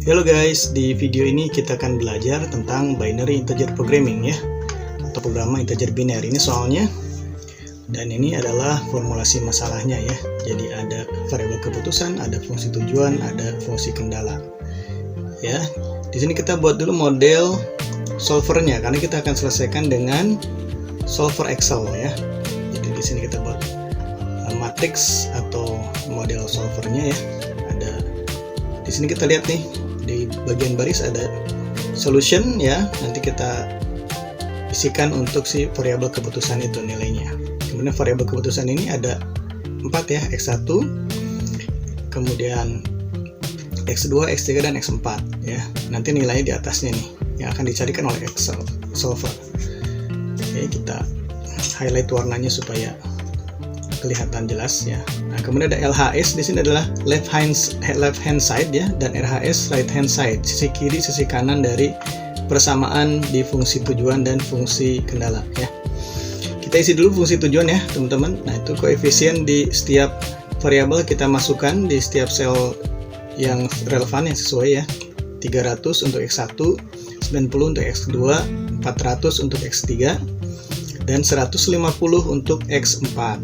Halo guys, di video ini kita akan belajar tentang binary integer programming ya, atau programa integer biner. Ini soalnya, dan ini adalah formulasi masalahnya ya. Jadi ada variabel keputusan, ada fungsi tujuan, ada fungsi kendala. Ya, di sini kita buat dulu model solvernya karena kita akan selesaikan dengan solver Excel ya. Jadi di sini kita buat matriks atau model solvernya ya. Ada di sini kita lihat nih. Di bagian baris ada solution ya, nanti kita isikan untuk si variabel keputusan itu nilainya. Kemudian variabel keputusan ini ada 4 ya, X1, kemudian X2, X3, dan X4 ya. Nanti nilainya di atasnya nih yang akan dicarikan oleh Excel solver. Oke, kita highlight warnanya supaya kelihatan jelas ya. Nah, kemudian ada LHS di sini adalah left hand side ya, dan RHS right hand side, sisi kiri sisi kanan dari persamaan di fungsi tujuan dan fungsi kendala ya. Kita isi dulu fungsi tujuan ya teman-teman. Nah, itu koefisien di setiap variabel kita masukkan di setiap sel yang relevan yang sesuai ya. 300 untuk X1, 90 untuk X2, 400 untuk X3, dan 150 untuk X4.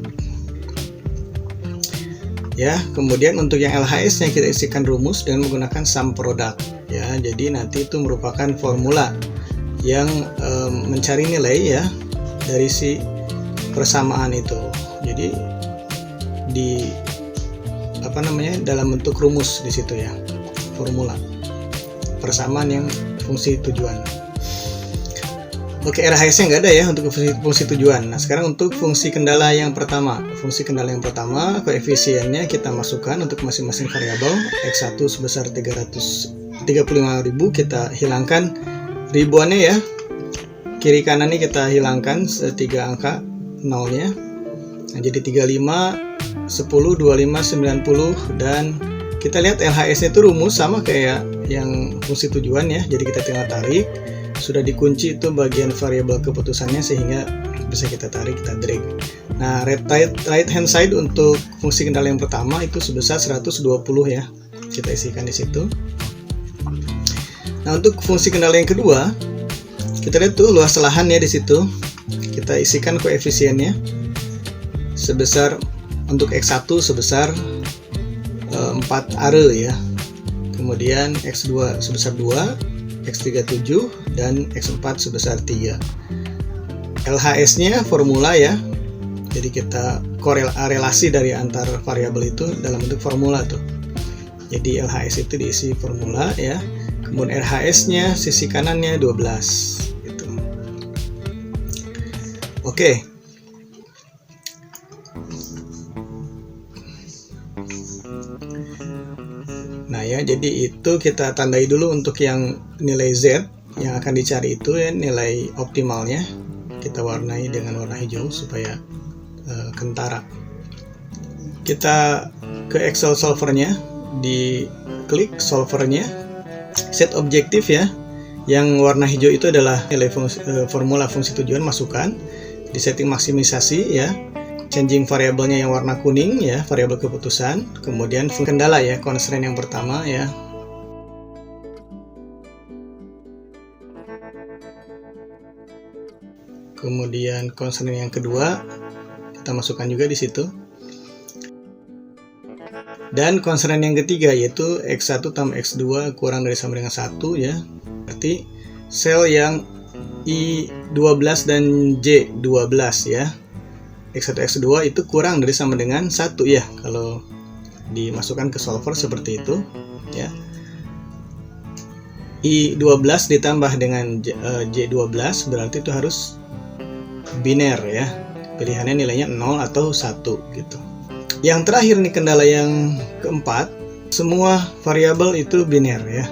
Ya, kemudian untuk yang LHS nya kita isikan rumus dengan menggunakan sum product ya. Jadi nanti itu merupakan formula yang mencari nilai ya dari si persamaan itu. Jadi di dalam bentuk rumus di situ ya, formula persamaan yang fungsi tujuan. Oke, RHS-nya nggak ada ya untuk fungsi tujuan. Nah, sekarang untuk fungsi kendala yang pertama. Fungsi kendala yang pertama, koefisiennya kita masukkan untuk masing-masing variabel. X1 sebesar 335.000, kita hilangkan ribuannya ya. Kiri kanannya kita hilangkan 3 angka nolnya. Nah, jadi 35, 10, 25, 90, dan kita lihat LHS-nya itu rumus sama kayak yang fungsi tujuan ya. Jadi kita tinggal tarik. Sudah dikunci itu bagian variabel keputusannya sehingga bisa kita tarik, kita drag. Nah, right hand side untuk fungsi kendala yang pertama itu sebesar 120 ya. Kita isikan di situ. Nah, untuk fungsi kendala yang kedua, kita lihat tuh luas lahan ya di situ. Kita isikan koefisiennya sebesar untuk X1 sebesar 4 are ya. Kemudian X2 sebesar 2, X3 7, dan X4 sebesar 3. LHS-nya formula ya. Jadi kita korelasi dari antar variabel itu dalam bentuk formula tuh. Jadi LHS itu diisi formula ya. Kemudian RHS-nya sisi kanannya 12 gitu. Oke. Nah ya, jadi itu kita tandai dulu untuk yang nilai Z yang akan dicari itu ya, nilai optimalnya kita warnai dengan warna hijau supaya kentara. Kita ke Excel solvernya, diklik solvernya, set objektif ya, yang warna hijau itu adalah nilai formula fungsi tujuan, masukkan di setting maksimisasi ya. Changing variabelnya yang warna kuning ya, variabel keputusan. Kemudian fungsi kendala ya, constraint yang pertama ya. Kemudian constraint yang kedua kita masukkan juga di situ. Dan constraint yang ketiga yaitu X1 tambah X2 kurang dari sama dengan 1 ya. Berarti sel yang I12 dan J12 ya. X1, X2 itu kurang dari sama dengan 1 ya, kalau dimasukkan ke solver seperti itu ya. I12 ditambah dengan J12 berarti itu harus biner ya, pilihannya nilainya 0 atau 1 gitu. Yang terakhir nih, kendala yang keempat, semua variabel itu biner ya.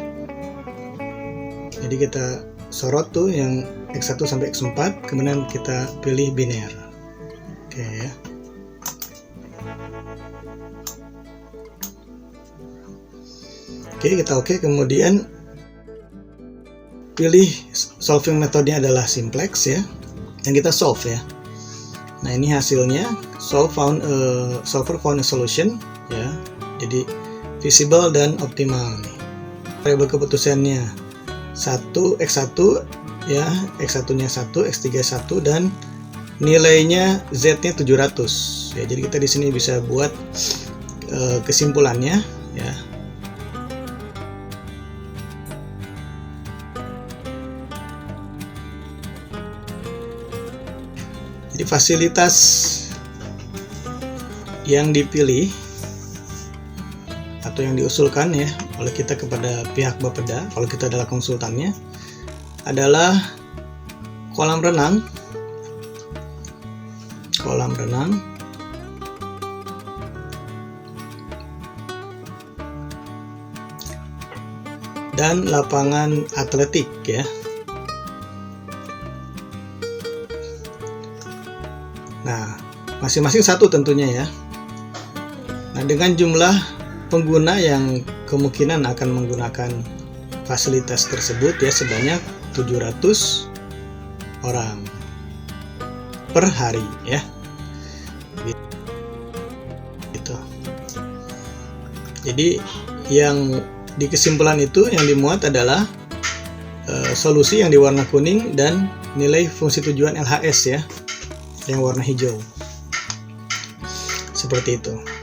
Jadi kita sorot tuh yang X1 sampai X4, kemudian kita pilih biner. Oke ya. Oke, kita oke. Kemudian pilih solving metodenya adalah simplex ya, dan kita solve ya. Nah, ini hasilnya solver found a solution ya. Jadi visible dan optimal nih. variabel keputusannya 1 X1 ya, X1 nya 1, X3 1, dan nilainya Z nya 700 ya. Jadi kita di sini bisa buat kesimpulannya ya. Jadi fasilitas yang dipilih atau yang diusulkan ya oleh kita kepada pihak Bapeda, kalau kita adalah konsultannya, adalah kolam renang, dan lapangan atletik ya. Nah, masing-masing satu tentunya ya. Nah, dengan jumlah pengguna yang kemungkinan akan menggunakan fasilitas tersebut ya sebanyak 700 orang per hari ya. Gitu. Jadi yang di kesimpulan itu yang dimuat adalah solusi yang di warna kuning dan nilai fungsi tujuan LHS ya yang warna hijau. Seperti itu.